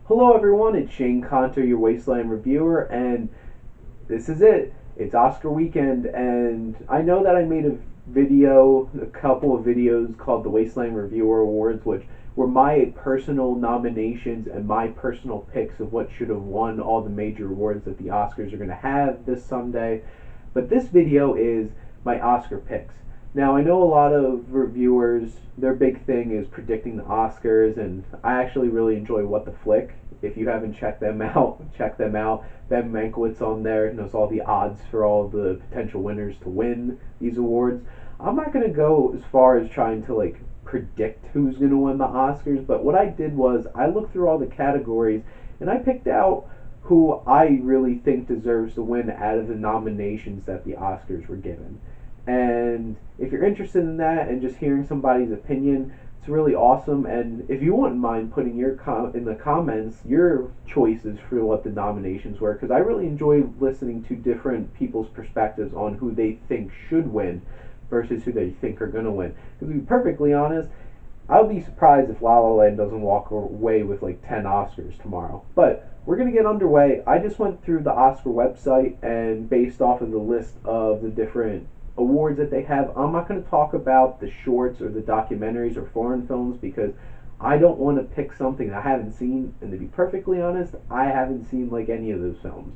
Hello everyone, it's Shane Conter, your Wasteland reviewer, and this is it. It's Oscar weekend, and I know that I made a couple of videos called the Wasteland Reviewer Awards, which were my personal nominations and my personal picks of what should have won all the major awards that the Oscars are going to have this Sunday. But this video is my Oscar picks. Now, I know a lot of reviewers, their big thing is predicting the Oscars, and I actually really enjoy What the Flick. If you haven't checked them out, check them out. Ben Mankiewicz on there knows all the odds for all the potential winners to win these awards. I'm not going to go as far as trying to predict who's going to win the Oscars, but what I did was I looked through all the categories and I picked out who I really think deserves to win out of the nominations that the Oscars were given. And if you're interested in that and just hearing somebody's opinion, it's really awesome. And if you wouldn't mind putting in the comments your choices for what the nominations were, because I really enjoy listening to different people's perspectives on who they think should win versus who they think are going to win. Because to be perfectly honest, I'll be surprised if La La Land doesn't walk away with like 10 Oscars tomorrow. But we're going to get underway. I just went through the Oscar website, and based off of the list of the different awards that they have, I'm not going to talk about the shorts or the documentaries or foreign films because I don't want to pick something I haven't seen. And to be perfectly honest, I haven't seen like any of those films.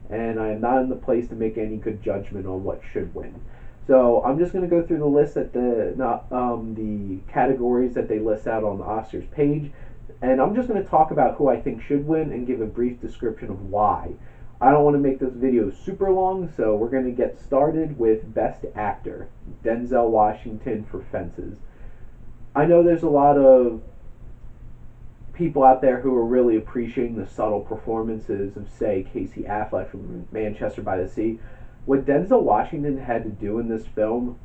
And I am not in the place to make any good judgment on what should win. So I'm just going to go through the list at the categories that they list out on the Oscars page, and I'm just going to talk about who I think should win and give a brief description of why. I don't want to make this video super long, so we're going to get started with Best Actor, Denzel Washington for Fences. I know there's a lot of people out there who are really appreciating the subtle performances of, say, Casey Affleck from Manchester by the Sea. What Denzel Washington had to do in this film,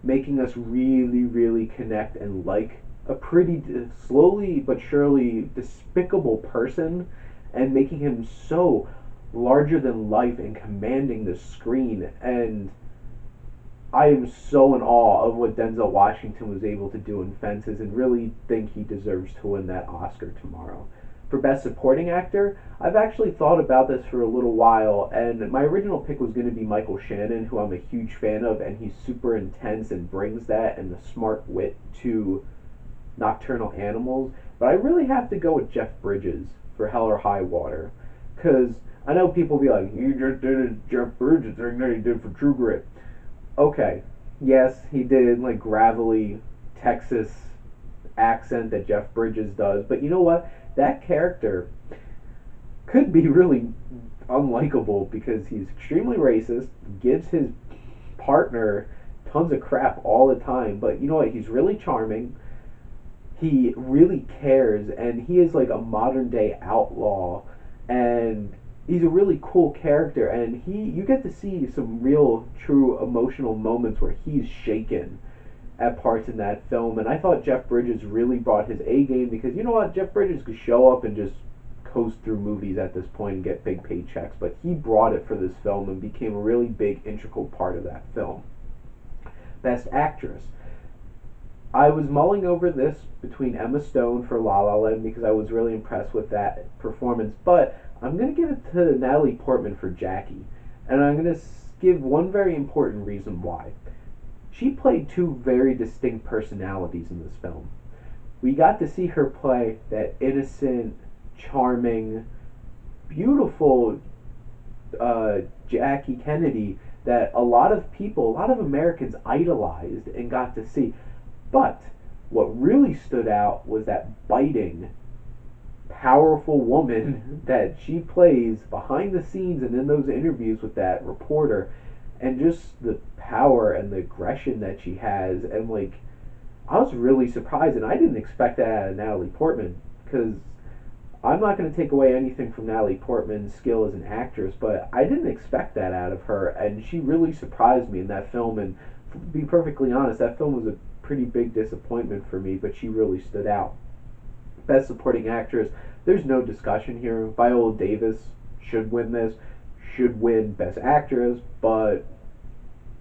making us really, really connect and like a pretty slowly but surely despicable person, and making him so larger than life and commanding the screen. And I am so in awe of what Denzel Washington was able to do in Fences, and really think he deserves to win that Oscar tomorrow. For Best Supporting Actor, I've actually thought about this for a little while, and my original pick was going to be Michael Shannon, who I'm a huge fan of, and he's super intense and brings that and the smart wit to Nocturnal Animals. But I really have to go with Jeff Bridges for Hell or High Water, because I know people be like, you just did a Jeff Bridges thing that he did for True Grit. Okay, yes, he did like gravelly Texas accent that Jeff Bridges does, but you know what? That character could be really unlikable because he's extremely racist, gives his partner tons of crap all the time, but you know what? He's really charming. He really cares, and he is like a modern day outlaw, and he's a really cool character, and you get to see some real true emotional moments where he's shaken at parts in that film. And I thought Jeff Bridges really brought his A game, because you know what, Jeff Bridges could show up and just coast through movies at this point and get big paychecks, but he brought it for this film and became a really big integral part of that film. Best Actress, I was mulling over this between Emma Stone for La La Land because I was really impressed with that performance, but I'm going to give it to Natalie Portman for Jackie, and I'm going to give one very important reason why. She played two very distinct personalities in this film. We got to see her play that innocent, charming, beautiful Jackie Kennedy that a lot of people, a lot of Americans idolized and got to see. But what really stood out was that biting, powerful woman that she plays behind the scenes and in those interviews with that reporter, and just the power and the aggression that she has. And I was really surprised, and I didn't expect that out of Natalie Portman, because I'm not going to take away anything from Natalie Portman's skill as an actress, but I didn't expect that out of her, and she really surprised me in that film. And to be perfectly honest, that film was a pretty big disappointment for me, but she really stood out. Best Supporting Actress, there's no discussion here. Viola Davis should win this, should win Best Actress, but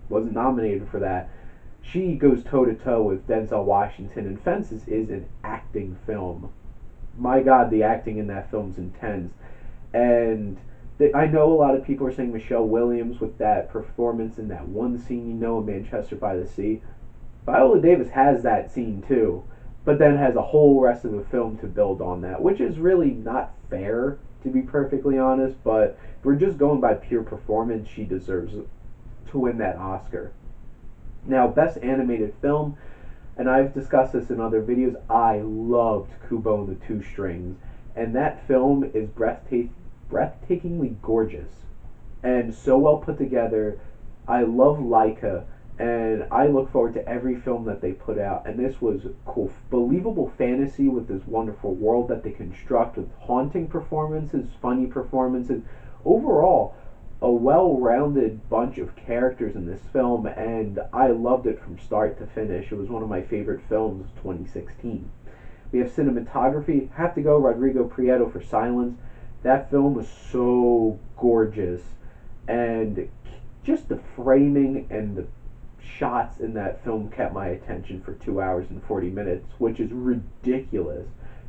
wasn't nominated for that. She goes toe to toe with Denzel Washington, and Fences is an acting film. my God, the acting in that film's intense. And I know a lot of people are saying Michelle Williams with that performance in that one scene, in Manchester by the Sea. Viola Davis has that scene too, but then has a whole rest of the film to build on that, which is really not fair, to be perfectly honest. But if we're just going by pure performance, she deserves to win that Oscar. Now, Best Animated Film, and I've discussed this in other videos, I loved Kubo and the Two Strings, and that film is breathtakingly gorgeous and so well put together. I love Leica, and I look forward to every film that they put out. And this was cool, believable fantasy with this wonderful world that they construct with haunting performances, funny performances. Overall, a well-rounded bunch of characters in this film, and I loved it from start to finish. It was one of my favorite films of 2016. We have cinematography. Have to go Rodrigo Prieto for Silence. That film was so gorgeous, and just the framing and the shots in that film kept my attention for 2 hours and 40 minutes, which is ridiculous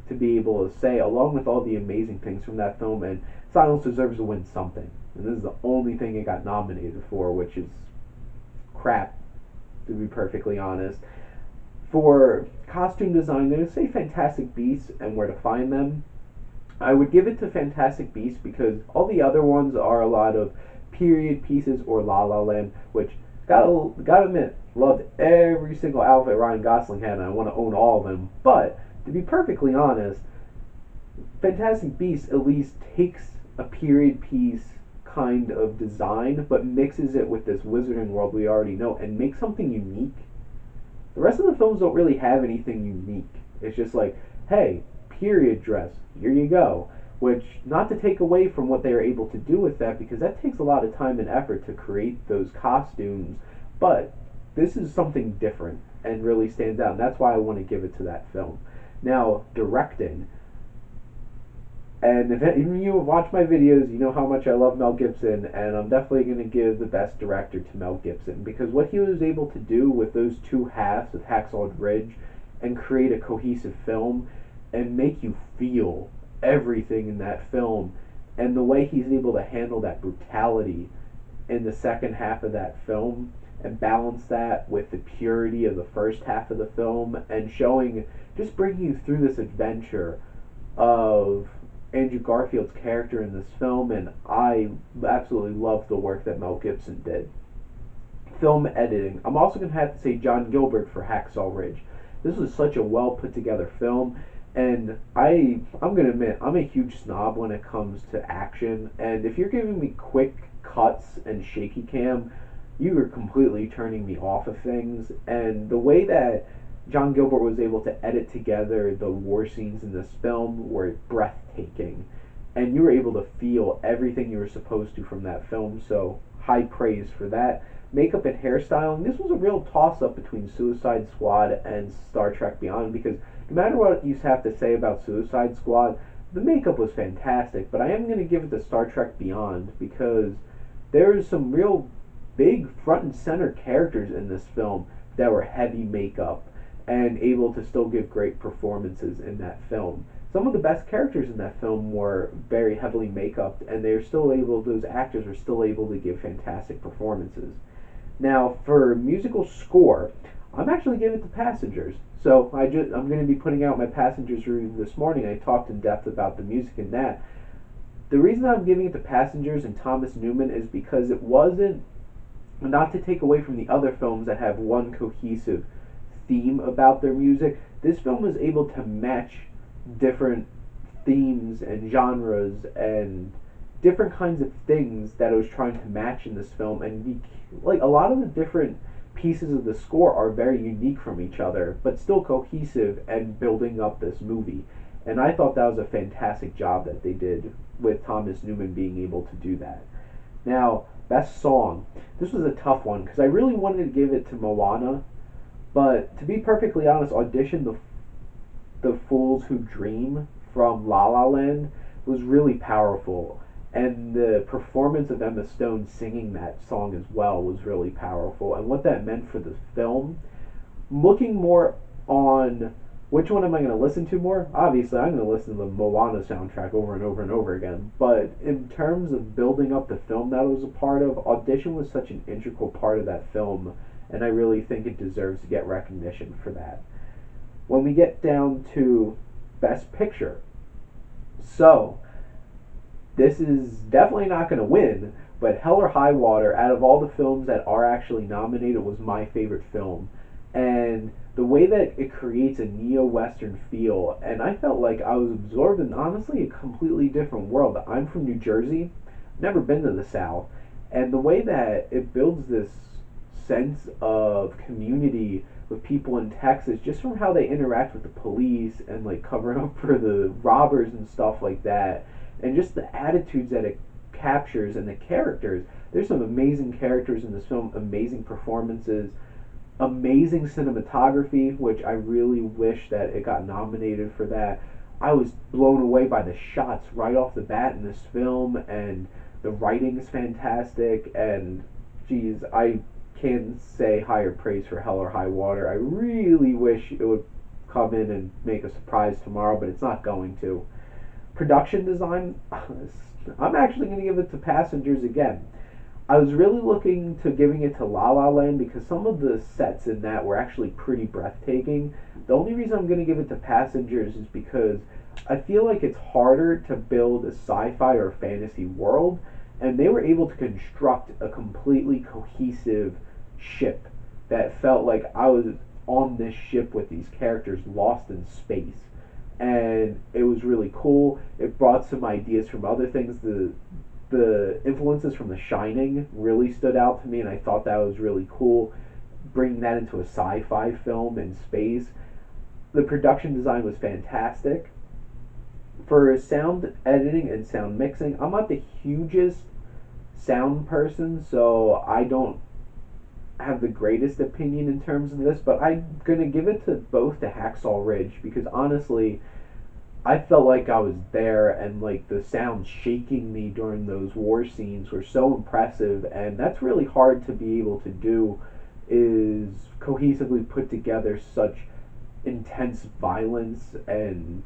to be able to say, along with all the amazing things from that film. And Silence deserves to win something, and this is the only thing it got nominated for, which is crap, to be perfectly honest. For costume design, I'm going to say Fantastic Beasts and Where to Find Them. I would give it to Fantastic Beasts because all the other ones are a lot of period pieces, or La La Land, which gotta admit, loved every single outfit Ryan Gosling had, and I want to own all of them. But to be perfectly honest, Fantastic Beasts at least takes a period piece kind of design, but mixes it with this wizarding world we already know and makes something unique. The rest of the films don't really have anything unique. It's just like, hey, period dress, here you go. Which, not to take away from what they are able to do with that, because that takes a lot of time and effort to create those costumes, but this is something different and really stands out, and that's why I want to give it to that film. Now, directing. And if any of you have watched my videos, you know how much I love Mel Gibson, and I'm definitely going to give the best director to Mel Gibson, because what he was able to do with those two halves of Hacksaw Ridge and create a cohesive film and make you feel everything in that film, and the way he's able to handle that brutality in the second half of that film and balance that with the purity of the first half of the film, and showing, just bringing you through this adventure of Andrew Garfield's character in this film. And I absolutely love the work that Mel Gibson did. Film editing, I'm also going to have to say John Gilbert for Hacksaw Ridge. This was such a well put together film. And I'm going to admit, I'm a huge snob when it comes to action. And if you're giving me quick cuts and shaky cam, you are completely turning me off of things. And the way that John Gilbert was able to edit together the war scenes in this film were breathtaking. And you were able to feel everything you were supposed to from that film. So, high praise for that. Makeup and hairstyling, this was a real toss-up between Suicide Squad and Star Trek Beyond, because no matter what you have to say about Suicide Squad, the makeup was fantastic, but I am going to give it to Star Trek Beyond because there's some real big front and center characters in this film that were heavy makeup and able to still give great performances in that film. Some of the best characters in that film were very heavily make-upped, and those actors were still able to give fantastic performances. Now, for musical score, I'm actually giving it to Passengers. So I'm going to be putting out my Passengers review this morning. I talked in depth about the music in that. The reason I'm giving it to Passengers and Thomas Newman is because it wasn't, not to take away from the other films that have one cohesive theme about their music, this film was able to match different themes and genres and different kinds of things that it was trying to match in this film, and like a lot of the different pieces of the score are very unique from each other, but still cohesive and building up this movie. And I thought that was a fantastic job that they did with Thomas Newman being able to do that. Now, best song. This was a tough one because I really wanted to give it to Moana, but to be perfectly honest, Audition the Fools Who Dream from La La Land was really powerful. And the performance of Emma Stone singing that song as well was really powerful. And what that meant for the film, looking more on Which one am I going to listen to more? Obviously, I'm going to listen to the Moana soundtrack over and over and over again. But in terms of building up the film that I was a part of, Audition was such an integral part of that film, and I really think it deserves to get recognition for that. When we get down to Best Picture, so this is definitely not going to win, but Hell or High Water, out of all the films that are actually nominated, was my favorite film. And the way that it creates a neo-Western feel, and I felt like I was absorbed in, honestly, a completely different world. I'm from New Jersey, never been to the South, and the way that it builds this sense of community with people in Texas, just from how they interact with the police and like covering up for the robbers and stuff like that, and just the attitudes that it captures and the characters. There's some amazing characters in this film, amazing performances, amazing cinematography, which I really wish that it got nominated for that. I was blown away by the shots right off the bat in this film, and the writing is fantastic, and geez, I can't say higher praise for Hell or High Water. I really wish it would come in and make a surprise tomorrow, but it's not going to. Production design, I'm actually going to give it to Passengers again. I was really looking to giving it to La La Land because some of the sets in that were actually pretty breathtaking. The only reason I'm going to give it to Passengers is because I feel like it's harder to build a sci-fi or fantasy world, and they were able to construct a completely cohesive ship that felt like I was on this ship with these characters lost in space. And it was really cool. It brought some ideas from other things. The influences from The Shining really stood out to me, and I thought that was really cool, bringing that into a sci-fi film in space. The production design was fantastic. For sound editing and sound mixing, I'm not the hugest sound person, so I don't have the greatest opinion in terms of this, but I'm going to give it to both to Hacksaw Ridge because honestly, I felt like I was there, and like the sound shaking me during those war scenes were so impressive, and that's really hard to be able to do, is cohesively put together such intense violence and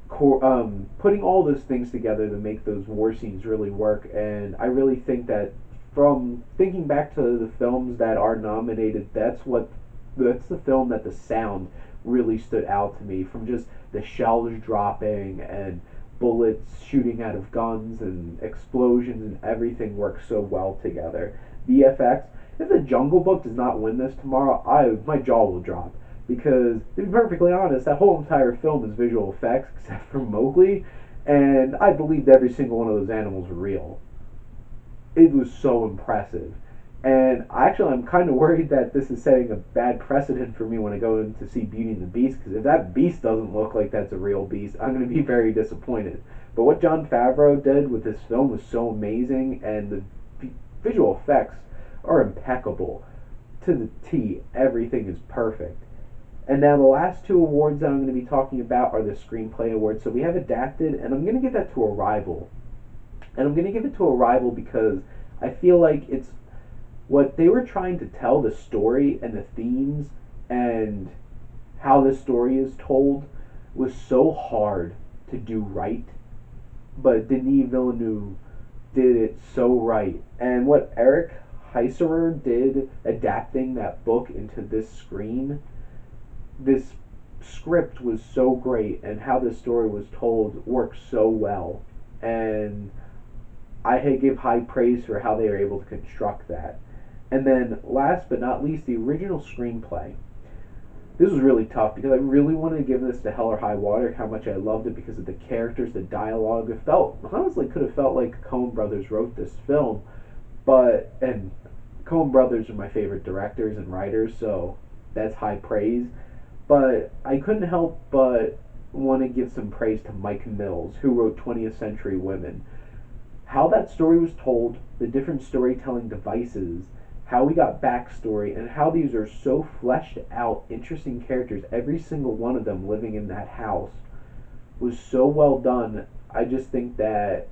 putting all those things together to make those war scenes really work. And I really think that from thinking back to the films that are nominated, that's the film that the sound really stood out to me, from just the shells dropping and bullets shooting out of guns and explosions, and everything works so well together. VFX, if The Jungle Book does not win this tomorrow, my jaw will drop. Because, to be perfectly honest, that whole entire film is visual effects, except for Mowgli, and I believed every single one of those animals were real. It was so impressive. And actually, I'm kind of worried that this is setting a bad precedent for me when I go in to see Beauty and the Beast, because if that beast doesn't look like that's a real beast, I'm going to be very disappointed. But what Jon Favreau did with this film was so amazing, and the visual effects are impeccable. To the T, everything is perfect. And now the last two awards that I'm going to be talking about are the Screenplay Awards. So we have Adapted, and I'm going to give that to Arrival. And I'm going to give it to Arrival because I feel like it's what they were trying to tell, the story and the themes and how the story is told, was so hard to do right. But Denis Villeneuve did it so right. And what Eric Heiserer did adapting that book into this screen, this script was so great, and how this story was told worked so well. And I give high praise for how they were able to construct that. And then, last but not least, the original screenplay. This was really tough because I really wanted to give this to Hell or High Water, how much I loved it because of the characters, the dialogue. It honestly could have felt like Coen Brothers wrote this film, and Coen Brothers are my favorite directors and writers, so that's high praise. But I couldn't help but want to give some praise to Mike Mills, who wrote 20th Century Women. How that story was told, the different storytelling devices, how we got backstory, and how these are so fleshed out, interesting characters, every single one of them living in that house, was so well done. I just think that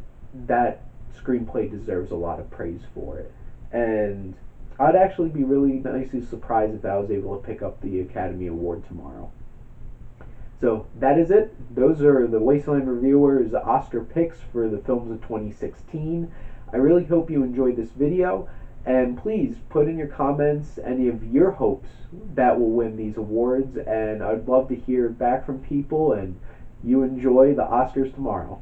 screenplay deserves a lot of praise for it. And I'd actually be really nicely surprised if I was able to pick up the Academy Award tomorrow. So that is it. Those are the Wasteland Reviewers Oscar picks for the films of 2016. I really hope you enjoyed this video, and please put in your comments any of your hopes that will win these awards, and I'd love to hear back from people, and you enjoy the Oscars tomorrow.